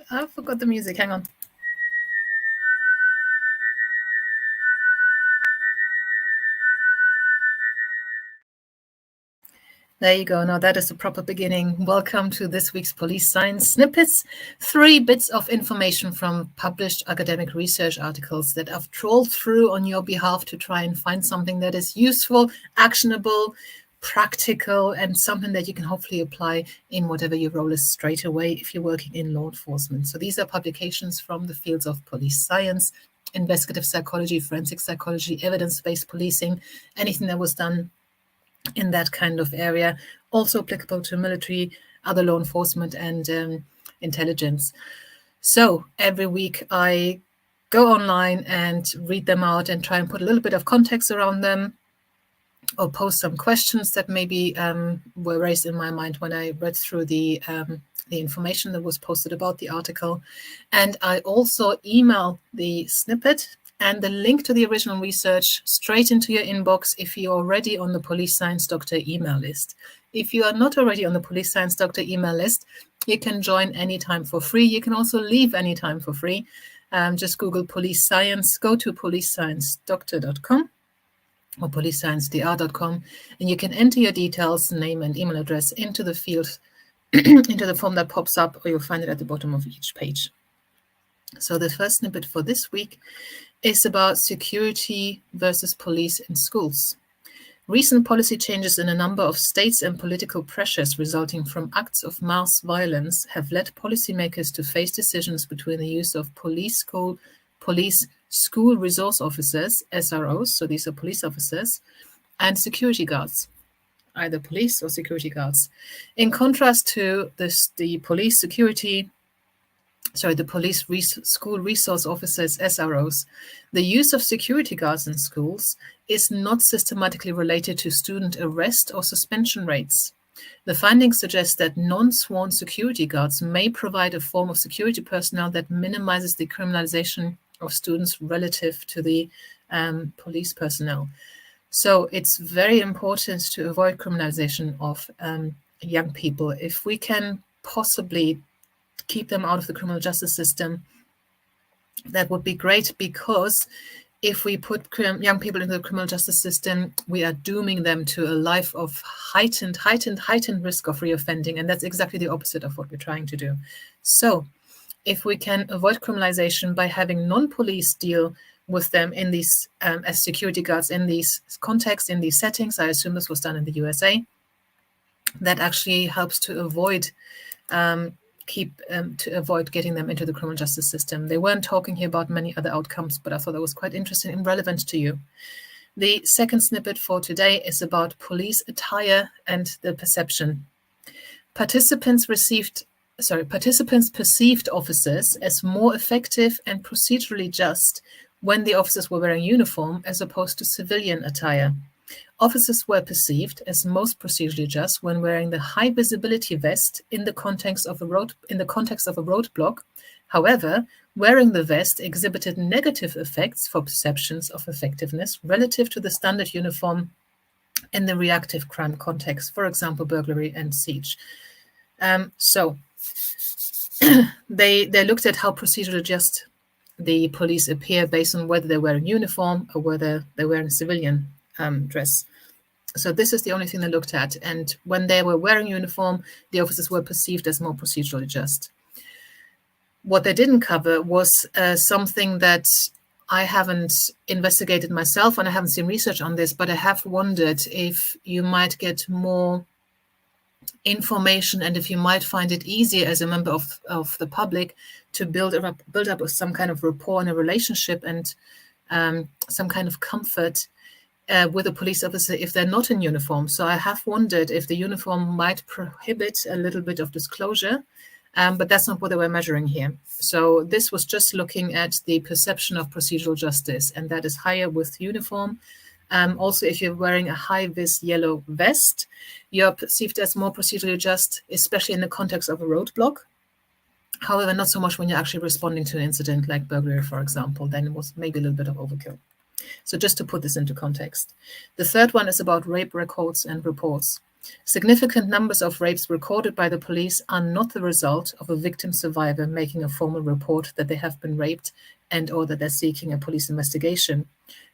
I forgot the music. Hang on. There you go. Now that is the proper beginning. Welcome to this week's Police Science Snippets. 3 bits of information from published academic research articles that I've trawled through on your behalf to try and find something that is useful, actionable, practical, and something that you can hopefully apply in whatever your role is straight away if you're working in law enforcement. So these are publications from the fields of police science, investigative psychology, forensic psychology, evidence-based policing, anything that was done in that kind of area, also applicable to military, other law enforcement, and intelligence. So every week I go online and read them out and try and put a little bit of context around them, or post some questions that maybe were raised in my mind when I read through the information that was posted about the article. And I also email the snippet and the link to the original research straight into your inbox if you're already on the Police Science Doctor email list. If you are not already on the Police Science Doctor email list, you can join anytime for free. You can also leave anytime for free. Just Google Police Science, go to policesciencedoctor.com or policesciencedr.com, and you can enter your details, name and email address into the field, into the form that pops up, or you'll find it at the bottom of each page. So the first snippet for this week is about security versus police in schools. Recent policy changes in a number of states and political pressures resulting from acts of mass violence have led policymakers to face decisions between the use of police school resource officers, SROs, so these are police officers, and security guards, either police or security guards. In contrast to the police school resource officers, SROs, the use of security guards in schools is not systematically related to student arrest or suspension rates. The findings suggest that non-sworn security guards may provide a form of security personnel that minimizes the criminalization of students relative to the police personnel. So it's very important to avoid criminalization of young people. If we can possibly keep them out of the criminal justice system, that would be great, because if we put young people into the criminal justice system, we are dooming them to a life of heightened risk of reoffending, and that's exactly the opposite of what we're trying to do. So if we can avoid criminalization by having non-police deal with them in these as security guards in these contexts, in these settings, I assume this was done in the USA, that actually helps to avoid getting them into the criminal justice system. They weren't talking here about many other outcomes, but I thought that was quite interesting and relevant to you. The second snippet for today is about police attire and the perception. Participants perceived officers as more effective and procedurally just when the officers were wearing uniform as opposed to civilian attire. Officers were perceived as most procedurally just when wearing the high visibility vest in the context of a roadblock. However, wearing the vest exhibited negative effects for perceptions of effectiveness relative to the standard uniform in the reactive crime context, for example, burglary and siege. So they looked at how procedurally just the police appear based on whether they're wearing uniform or whether they're wearing civilian dress. So this is the only thing they looked at. And when they were wearing uniform, the officers were perceived as more procedurally just. What they didn't cover was something that I haven't investigated myself, and I haven't seen research on this, but I have wondered if you might get more information and if you might find it easier as a member of the public to build up some kind of rapport and a relationship and some kind of comfort with a police officer if they're not in uniform. So I have wondered if the uniform might prohibit a little bit of disclosure, but that's not what they were measuring here. So this was just looking at the perception of procedural justice, and that is higher with uniform. Also, if you're wearing a high-vis yellow vest, you're perceived as more procedurally just, especially in the context of a roadblock. However, not so much when you're actually responding to an incident like burglary, for example. Then it was maybe a little bit of overkill. So just to put this into context. The third one is about rape records and reports. Significant numbers of rapes recorded by the police are not the result of a victim survivor making a formal report that they have been raped and or that they're seeking a police investigation.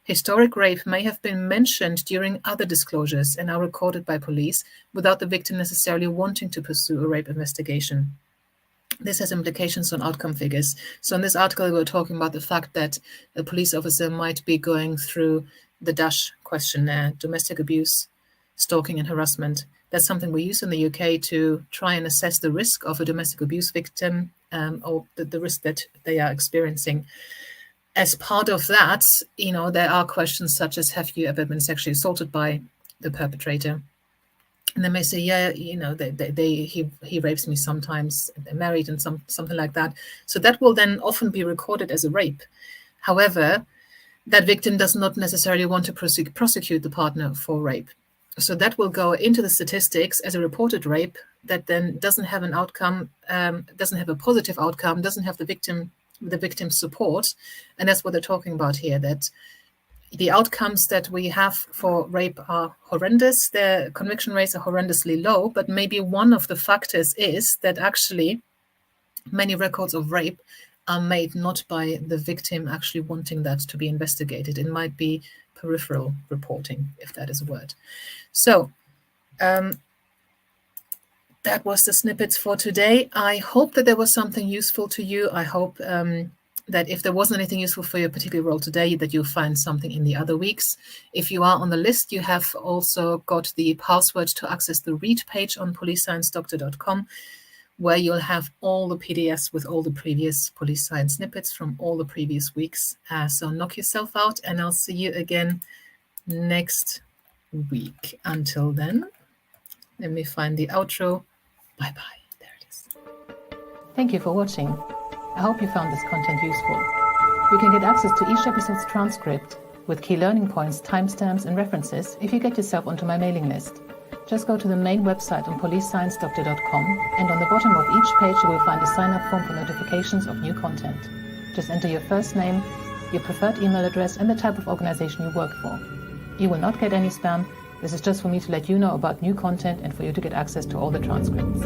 Historic rape may have been mentioned during other disclosures and are recorded by police without the victim necessarily wanting to pursue a rape investigation. This has implications on outcome figures. So in this article, we were talking about the fact that a police officer might be going through the DASH questionnaire, domestic abuse, stalking and harassment. That's something we use in the UK to try and assess the risk of a domestic abuse victim or the risk that they are experiencing. As part of that, there are questions such as, have you ever been sexually assaulted by the perpetrator? And they may say, yeah, he rapes me sometimes, they're married and something like that. So that will then often be recorded as a rape. However, that victim does not necessarily want to prosecute the partner for rape. So that will go into the statistics as a reported rape that then doesn't have an outcome, doesn't have a positive outcome, doesn't have the victim's support. And that's what they're talking about here, that the outcomes that we have for rape are horrendous. The conviction rates are horrendously low, but maybe one of the factors is that actually many records of rape are made not by the victim actually wanting that to be investigated. It might be peripheral reporting, if that is a word. So that was the snippets for today. I hope that there was something useful to you. I hope that if there wasn't anything useful for your particular role today, that you'll find something in the other weeks. If you are on the list, you have also got the password to access the read page on policesciencedoctor.com, where you'll have all the PDFs with all the previous police science snippets from all the previous weeks. So knock yourself out, and I'll see you again next week. Until then, let me find the outro. Bye-bye. There it is. Thank you for watching. I hope you found this content useful. You can get access to each episode's transcript with key learning points, timestamps, and references if you get yourself onto my mailing list. Just go to the main website on policesciencedoctor.com, and on the bottom of each page you will find a sign-up form for notifications of new content. Just enter your first name, your preferred email address, and the type of organization you work for. You will not get any spam. This is just for me to let you know about new content and for you to get access to all the transcripts.